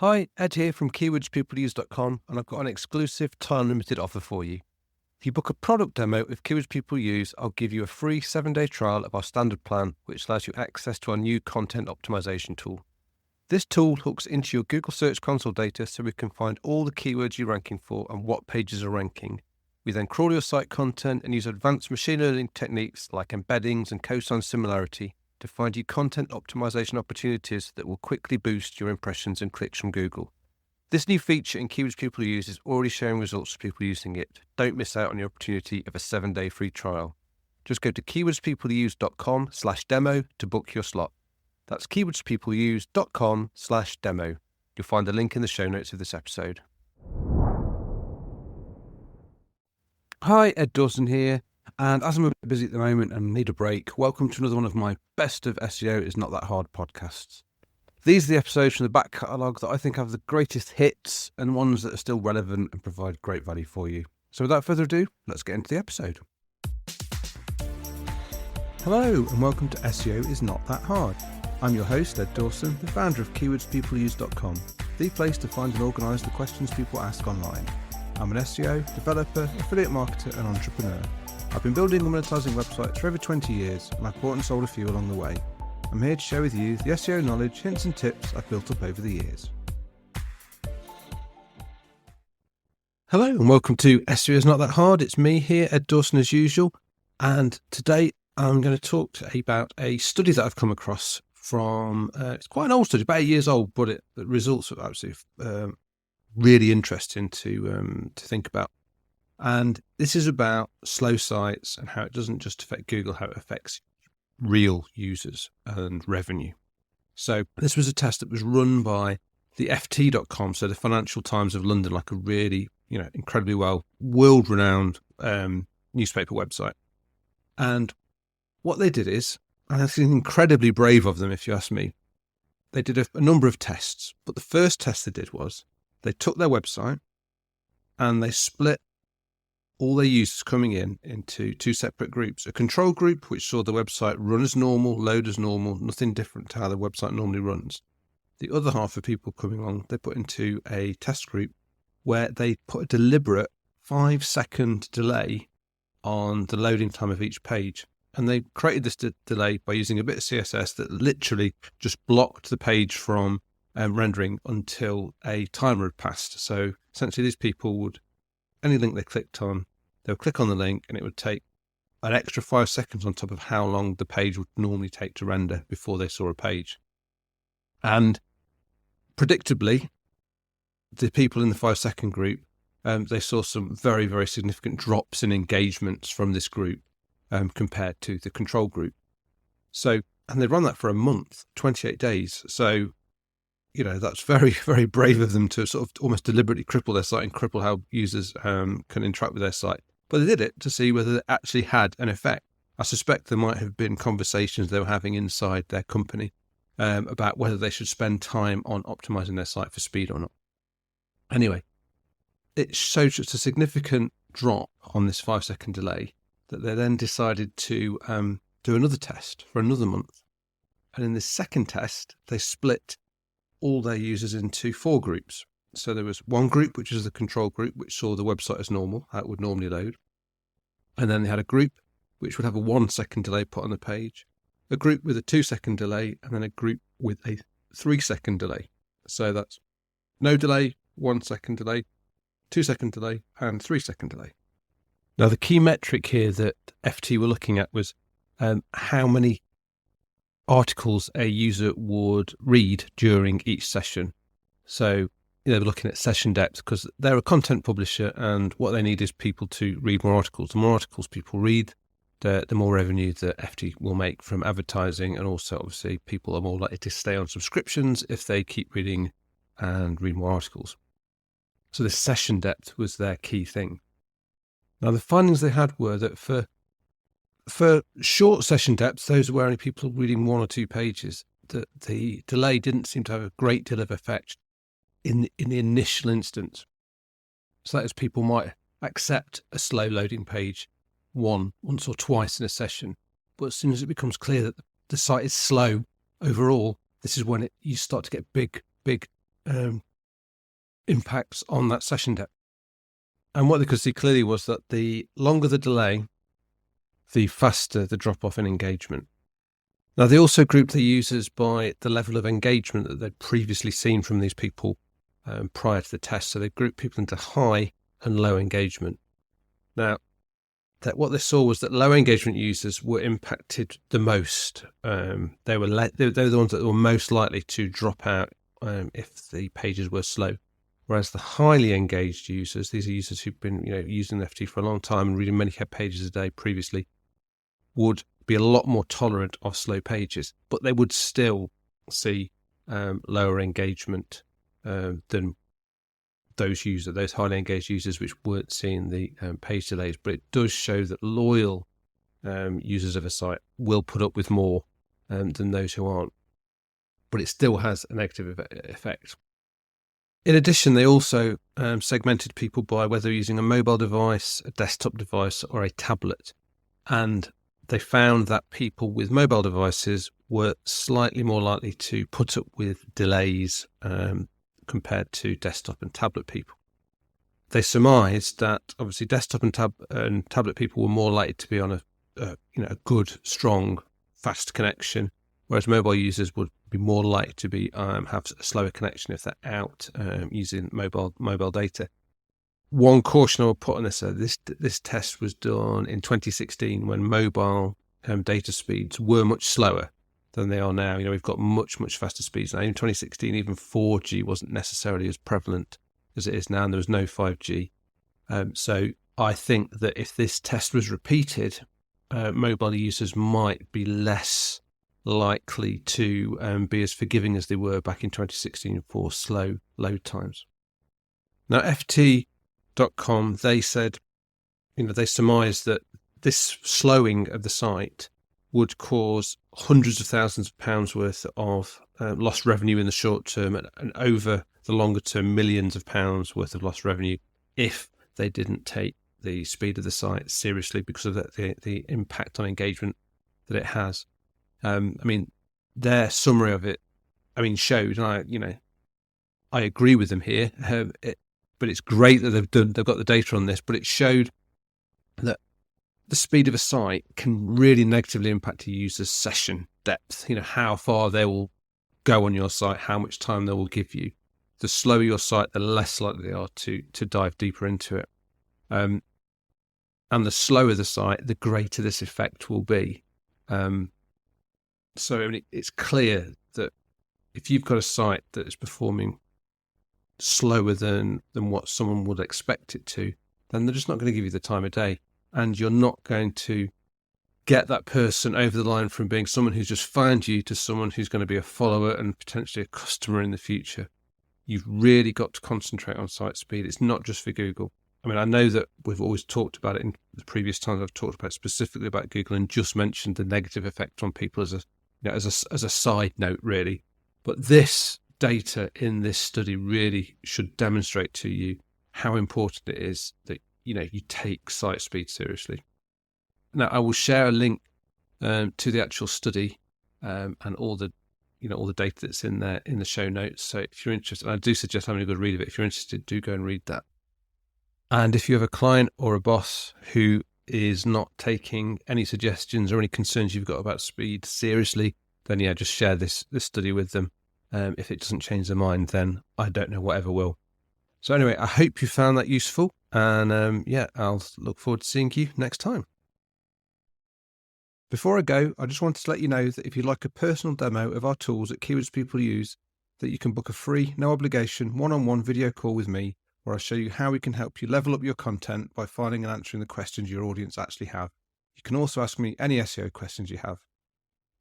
Hi, Ed here from keywordspeopleuse.com, and I've got an exclusive time-limited offer for you. If you book a product demo with Keywords People Use, I'll give you a free 7-day trial of our standard plan, which allows you access to our new content optimization tool. This tool hooks into your Google Search Console data so we can find all the keywords you're ranking for and what pages are ranking. We then crawl your site content and use advanced machine learning techniques like embeddings and cosine similarity to find you content optimization opportunities that will quickly boost your impressions and clicks from Google. This new feature in Keywords People Use is already showing results for people using it. Don't miss out on the opportunity of a 7-day free trial. Just go to keywordspeopleuse.com/demo to book your slot. That's keywordspeopleuse.com/demo. You'll find the link in the show notes of this episode. Hi, Ed Dawson here. And as I'm a bit busy at the moment and need a break, welcome to another one of my Best of SEO is Not That Hard podcasts. These are the episodes from the back catalogue that I think have the greatest hits and ones that are still relevant and provide great value for you. So without further ado, let's get into the episode. Hello and welcome to SEO is Not That Hard. I'm your host, Ed Dawson, the founder of keywordspeopleuse.com, the place to find and organise the questions people ask online. I'm an SEO, developer, affiliate marketer and entrepreneur. I've been building and monetizing websites for over 20 years, and I've bought and sold a few along the way. I'm here to share with you the SEO knowledge, hints and tips I've built up over the years. Hello and welcome to SEO is Not That Hard. It's me here, Ed Dawson as usual, and today I'm going to talk about a study that I've come across from, it's quite an old study, about 8 years old, but the results are absolutely really interesting to think about. And this is about slow sites and how it doesn't just affect Google, how it affects real users and revenue. So this was a test that was run by the FT.com, so the Financial Times of London, like a really, incredibly world-renowned newspaper website. And what they did is, and it's incredibly brave of them if you ask me, they did a number of tests. But the first test they did was they took their website and they split all their users coming in into two separate groups. A control group, which saw the website run as normal, load as normal, nothing different to how the website normally runs. The other half of people coming on, they put into a test group where they put a deliberate 5-second delay on the loading time of each page. And they created this delay by using a bit of CSS that literally just blocked the page from rendering until a timer had passed. So essentially these people would, any link they clicked on, they would click on the link and it would take an extra 5 seconds on top of how long the page would normally take to render before they saw a page. And predictably, the people in the 5-second group, they saw some very, very significant drops in engagements from this group compared to the control group. So, and they run that for a month, 28 days. So, that's very, very brave of them to sort of almost deliberately cripple their site and cripple how users can interact with their site. But they did it to see whether it actually had an effect. I suspect there might have been conversations they were having inside their company about whether they should spend time on optimizing their site for speed or not. Anyway, it showed such a significant drop on this 5-second delay that they then decided to do another test for another month. And in this second test, they split all their users into 4 groups. So there was one group, which is the control group, which saw the website as normal, how it would normally load. And then they had a group which would have a 1-second delay put on the page, a group with a 2-second delay, and then a group with a 3-second delay. So that's no delay, 1-second delay, 2-second delay, and 3-second delay. Now, the key metric here that FT were looking at was how many articles a user would read during each session. So they were looking at session depth because they're a content publisher and what they need is people to read more articles. The more articles people read, the more revenue that FT will make from advertising, and also obviously people are more likely to stay on subscriptions if they keep reading and read more articles. So the session depth was their key thing. Now the findings they had were that for short session depths, those were only people reading 1 or 2 pages, that the delay didn't seem to have a great deal of effect in the initial instance. So that is, people might accept a slow loading page once or twice in a session, but as soon as it becomes clear that the site is slow overall, this is when you start to get big impacts on that session depth. And what they could see clearly was that the longer the delay, the faster the drop-off in engagement. Now, they also grouped the users by the level of engagement that they'd previously seen from these people prior to the test. So they grouped people into high and low engagement. Now, what they saw was that low engagement users were impacted the most. They were the ones that were most likely to drop out if the pages were slow. Whereas the highly engaged users, these are users who've been using the FT for a long time and reading many pages a day previously, would be a lot more tolerant of slow pages, but they would still see lower engagement than those highly engaged users which weren't seeing the page delays. But it does show that loyal users of a site will put up with more than those who aren't. But it still has a negative effect. In addition, they also segmented people by whether using a mobile device, a desktop device, or a tablet. And they found that people with mobile devices were slightly more likely to put up with delays compared to desktop and tablet people. They surmised that obviously desktop and tablet people were more likely to be on a good, strong, fast connection, whereas mobile users would be more likely to be have a slower connection if they're out using mobile data. One caution I will put on this: this test was done in 2016 when mobile data speeds were much slower than they are now. We've got much faster speeds now. In 2016, even 4G wasn't necessarily as prevalent as it is now, and there was no 5G. So I think that if this test was repeated, mobile users might be less likely to be as forgiving as they were back in 2016 for slow load times. Now, FT.com, they said, they surmised that this slowing of the site would cause hundreds of thousands of pounds worth of lost revenue in the short term, and over the longer term, millions of pounds worth of lost revenue if they didn't take the speed of the site seriously because of the impact on engagement that it has. Their summary of it, showed, and I agree with them here. But it's great that they've got the data on this. But it showed that the speed of a site can really negatively impact a user's session depth. How far they will go on your site, how much time they will give you. The slower your site, the less likely they are to dive deeper into it. And the slower the site, the greater this effect will be. So it's clear that if you've got a site that is performing slower than what someone would expect it to, then they're just not going to give you the time of day. And you're not going to get that person over the line from being someone who's just found you to someone who's going to be a follower and potentially a customer in the future. You've really got to concentrate on site speed. It's not just for Google. I know that we've always talked about it in the previous times I've talked about specifically about Google and just mentioned the negative effect on people as a side note, really. But this data in this study really should demonstrate to you how important it is that you take site speed seriously. Now, I will share a link to the actual study and all the data that's in there in the show notes. So if you're interested, and I do suggest having a good read of it. If you're interested, do go and read that. And if you have a client or a boss who is not taking any suggestions or any concerns you've got about speed seriously, then just share this study with them. If it doesn't change their mind, then I don't know whatever will. So anyway, I hope you found that useful, and I'll look forward to seeing you next time. Before I go, I just wanted to let you know that if you'd like a personal demo of our tools at Keywords People Use, that you can book a free, no obligation, one-on-one video call with me, where I show you how we can help you level up your content by finding and answering the questions your audience actually have. You can also ask me any SEO questions you have.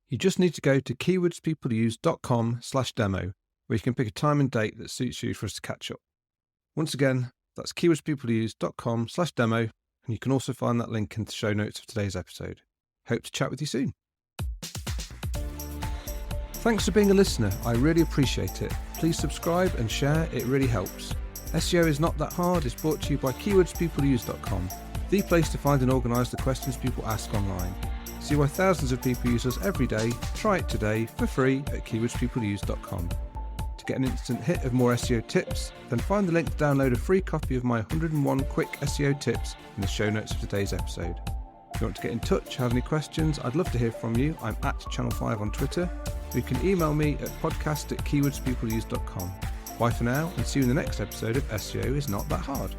You just need to go to keywordspeopleuse.com/demo, where you can pick a time and date that suits you for us to catch up. Once again, that's keywordspeopleuse.com/demo, and you can also find that link in the show notes of today's episode. Hope to chat with you soon. Thanks for being a listener. I really appreciate it. Please subscribe and share. It really helps. SEO is not that hard. It's brought to you by keywordspeopleuse.com, the place to find and organise the questions people ask online. See why thousands of people use us every day. Try it today for free at keywordspeopleuse.com. To get an instant hit of more SEO tips, then find the link to download a free copy of my 101 quick SEO tips in the show notes of today's episode. If you want to get in touch, have any questions, I'd love to hear from you. I'm at Channel 5 on Twitter. You can email me at podcast@keywordspeopleuse.com. Bye for now, and see you in the next episode of SEO is Not That Hard.